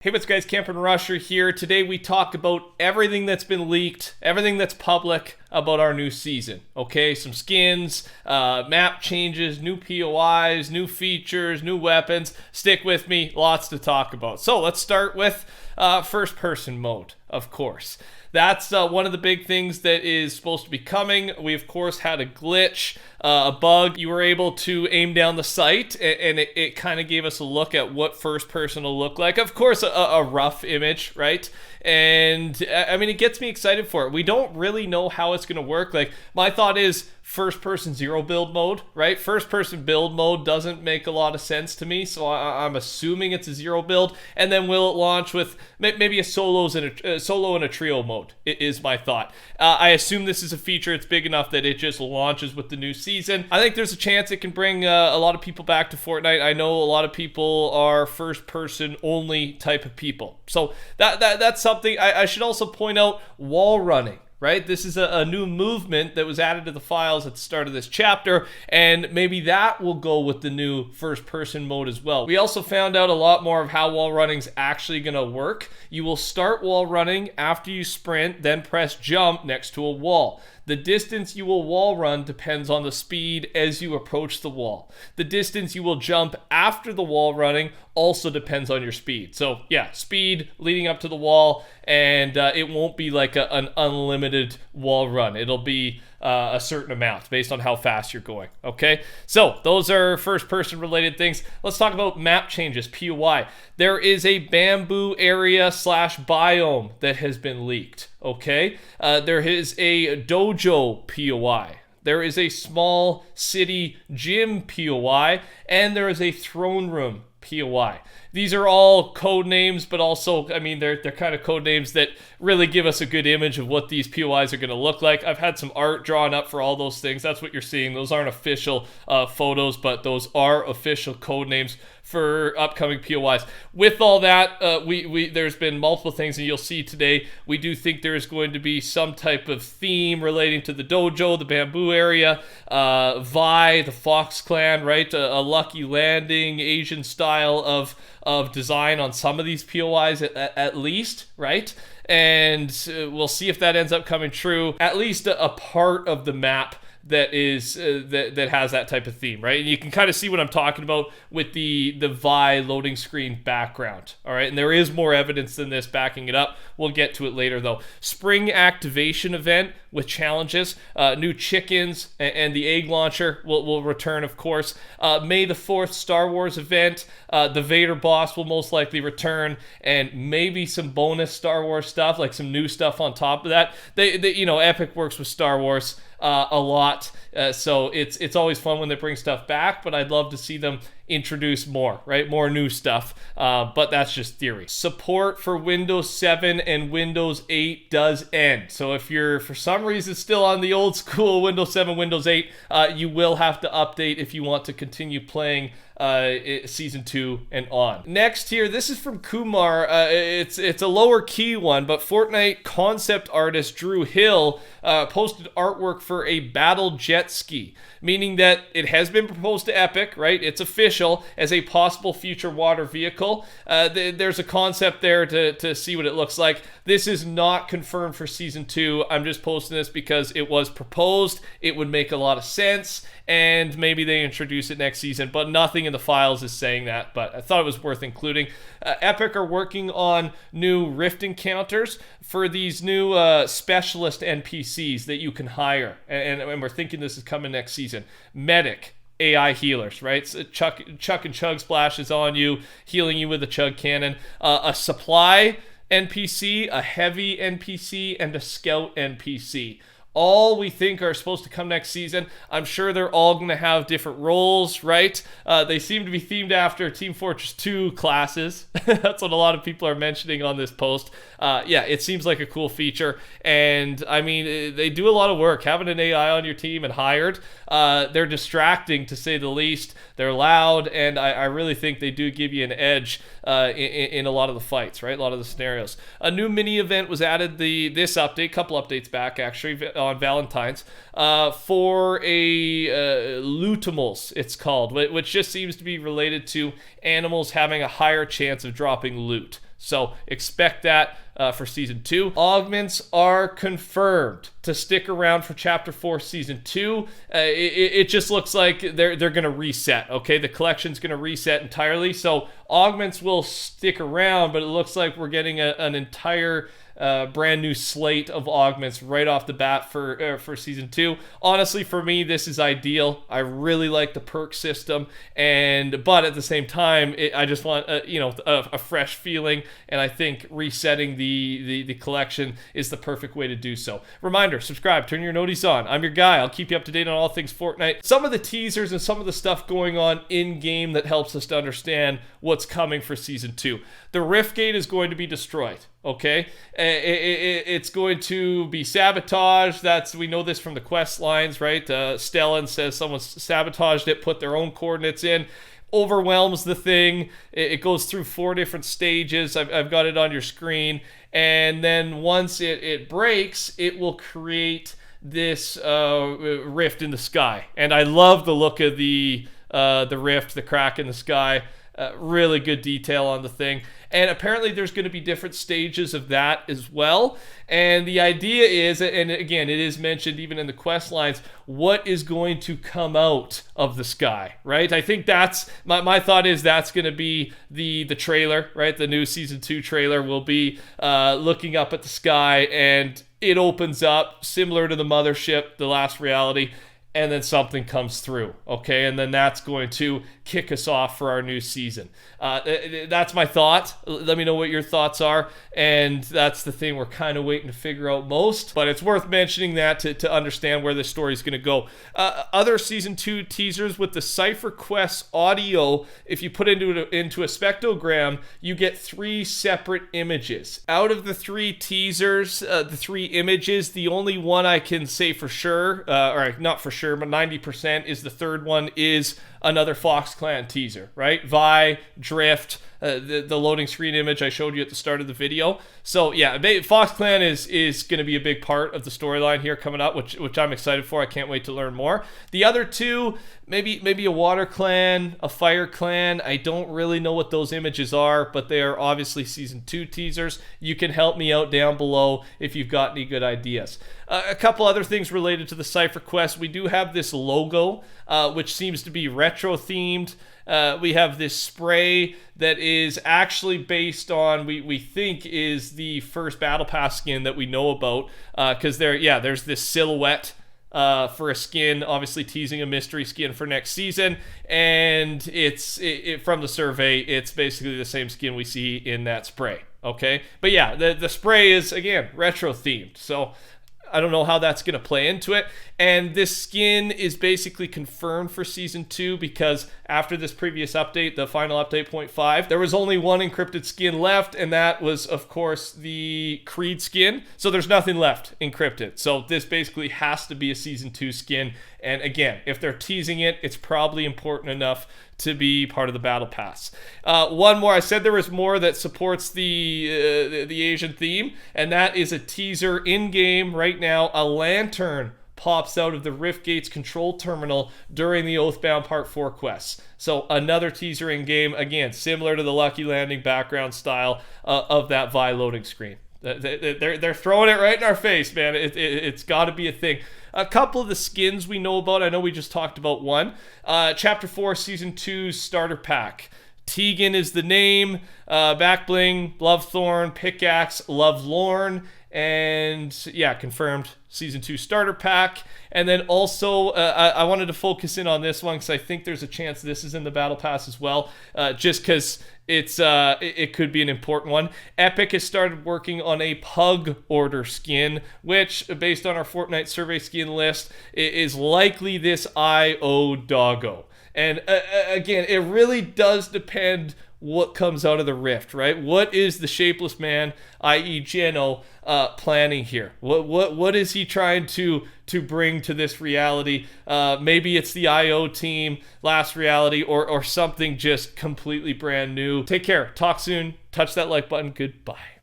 Hey, what's guys, TheCampingRusher here. Today we talk about everything that's been leaked, everything that's public about our new season. Okay, some skins, map changes, new POIs, new features, new weapons. Stick with me, lots to talk about. So let's start with first person mode, of course. That's one of the big things that is supposed to be coming. We, of course, had a glitch, a bug. You were able to aim down the sight, and it kind of gave us a look at what first person will look like. Of course, a rough image, right? And, I mean, it gets me excited for it. We don't really know how it's going to work. Like, my thought is first person zero build mode, right? First person build mode doesn't make a lot of sense to me, so I'm assuming it's a zero build. And then will it launch with maybe a solo and a trio mode is my thought. I assume this is a feature it's big enough that it just launches with the new season. I think there's a chance it can bring a lot of people back to Fortnite. I know a lot of people are first person only type of people, so that's something. I should also point out wall running. Right? This is a new movement that was added to the files at the start of this chapter, and maybe that will go with the new first-person mode as well. We also found out a lot more of how wall running is actually going to work. You will start wall running after you sprint, then press jump next to a wall. The distance you will wall run depends on the speed as you approach the wall. The distance you will jump after the wall running also depends on your speed. So yeah, speed leading up to the wall, and it won't be like an unlimited wall run. It'll be a certain amount based on how fast you're going. Okay, so those are first person related things. Let's talk about map changes, POI. There is a bamboo area / biome that has been leaked. Okay, there is a dojo POI. There is a small city gym POI, and there is a throne room POI. These are all code names, but also, I mean, they're kind of code names that really give us a good image of what these POIs are going to look like. I've had some art drawn up for all those things. That's what you're seeing. Those aren't official photos, but those are official code names for upcoming POIs. With all that, there's been multiple things, and you'll see today, we do think there is going to be some type of theme relating to the dojo, the bamboo area, Vi, the Fox Clan, right? A Lucky Landing, Asian style of design on some of these POIs at least, right? And we'll see if that ends up coming true. At least a part of the map that is that has that type of theme, right? And you can kind of see what I'm talking about with the Vi loading screen background, all right? And there is more evidence than this backing it up. We'll get to it later, though. Spring activation event with challenges, new chickens, and the egg launcher will return, of course. May the 4th Star Wars event, the Vader boss will most likely return, and maybe some bonus Star Wars stuff, like some new stuff on top of that. They Epic works with Star Wars a lot, so it's always fun when they bring stuff back, but I'd love to see them introduce more, right? More new stuff, but that's just theory. Support for Windows 7 and Windows 8 does end. So if you're, for some reason, still on the old school Windows 7, Windows 8, you will have to update if you want to continue playing Season 2 and on. Next here, this is from Kumar. It's a lower key one, but Fortnite concept artist Drew Hill posted artwork for a battle jet ski, meaning that it has been proposed to Epic, right? It's official as a possible future water vehicle. There's a concept there to see what it looks like. This is not confirmed for Season 2. I'm just posting this because it was proposed. It would make a lot of sense, and maybe they introduce it next season, but nothing in the files is saying that, but I thought it was worth including. Epic are working on new Rift encounters for these new specialist NPCs that you can hire, and we're thinking this is coming next season. Medic, AI healers, right? So chuck and chug splashes on you, healing you with a chug cannon. A supply NPC, a heavy NPC, and a scout NPC. All we think are supposed to come next season. I'm sure they're all going to have different roles, right? They seem to be themed after Team Fortress 2 classes. That's what a lot of people are mentioning on this post. Yeah, it seems like a cool feature. And, I mean, they do a lot of work. Having an AI on your team and hired, they're distracting, to say the least. They're loud, and I really think they do give you an edge in a lot of the fights, right? A lot of the scenarios. A new mini event was added this update, couple updates back, actually, on Valentine's, for a lootimals, it's called, which just seems to be related to animals having a higher chance of dropping loot. So expect that for Season 2. Augments are confirmed to stick around for Chapter 4 Season 2. It just looks like they're going to reset, okay? The collection's going to reset entirely. So Augments will stick around, but it looks like we're getting an entire brand new slate of augments right off the bat for Season 2. Honestly, for me, this is ideal. I really like the perk system, but at the same time, I just want a fresh feeling, and I think resetting the collection is the perfect way to do so. Reminder, subscribe, turn your noties on. I'm your guy. I'll keep you up to date on all things Fortnite. Some of the teasers and some of the stuff going on in-game that helps us to understand what's coming for Season 2. The Rift Gate is going to be destroyed. Okay, it's going to be sabotaged. We know this from the quest lines, right? Stellan says someone sabotaged it, put their own coordinates in, overwhelms the thing. It goes through 4 different stages. I've got it on your screen, and then once it breaks, it will create this rift in the sky. And I love the look of the rift, the crack in the sky. Really good detail on the thing. And apparently there's going to be different stages of that as well. And the idea is, and again, it is mentioned even in the quest lines, what is going to come out of the sky, right? I think that's, my thought is that's going to be the trailer, right? The new Season 2 trailer will be looking up at the sky, and it opens up similar to the mothership, the last reality, and then something comes through, okay? And then that's going to kick us off for our new season. That's my thought. Let me know what your thoughts are. And that's the thing we're kind of waiting to figure out most. But it's worth mentioning that to understand where this story is going to go. Other Season 2 teasers with the Cipher Quest audio, if you put into a spectrogram, you get 3 separate images. Out of the 3 teasers, the 3 images, the only one I can say for sure, or not for sure, but 90% is the third one is another Fox Clan teaser, right? Vi, Drift, the loading screen image I showed you at the start of the video. So yeah, Fox Clan is going to be a big part of the storyline here coming up, which I'm excited for. I can't wait to learn more. The other 2, maybe a Water Clan, a Fire Clan. I don't really know what those images are, but they are obviously Season 2 teasers. You can help me out down below if you've got any good ideas. A couple other things related to the Cipher Quest. We do have this logo, which seems to be retro themed. We have this spray that is actually based on, we think is the first Battle Pass skin that we know about, because there's this silhouette for a skin, obviously teasing a mystery skin for next season, and from the survey, it's basically the same skin we see in that spray, okay? But yeah, the spray is, again, retro themed, so I don't know how that's going to play into it. And this skin is basically confirmed for Season 2 because after this previous update, the final update 0.5, there was only one encrypted skin left, and that was, of course, the Creed skin. So there's nothing left encrypted. So this basically has to be a Season 2 skin. And again, if they're teasing it, it's probably important enough to be part of the Battle Pass. One more, I said there was more that supports the Asian theme, and that is a teaser in-game right now. A lantern pops out of the Rift Gate's control terminal during the Oathbound Part 4 quests. So another teaser in-game, again, similar to the Lucky Landing background style of that Vi loading screen. They're throwing it right in our face, man. It's got to be a thing. A couple of the skins we know about. I know we just talked about one. Chapter 4, Season 2's starter pack. Tegan is the name. Back bling, Lovethorn, Pickaxe, Lovelorn, and yeah, confirmed Season 2 starter pack. And then also, I wanted to focus in on this one because I think there's a chance this is in the Battle Pass as well, just because it could be an important one. Epic has started working on a Pug Order skin, which, based on our Fortnite survey skin list, is likely this IO Doggo. And again, it really does depend what comes out of the Rift, right? What is the Shapeless Man, i.e. Geno, planning here? What is he trying to bring to this reality? Maybe it's the IO team, last reality, or something just completely brand new. Take care. Talk soon. Touch that like button. Goodbye.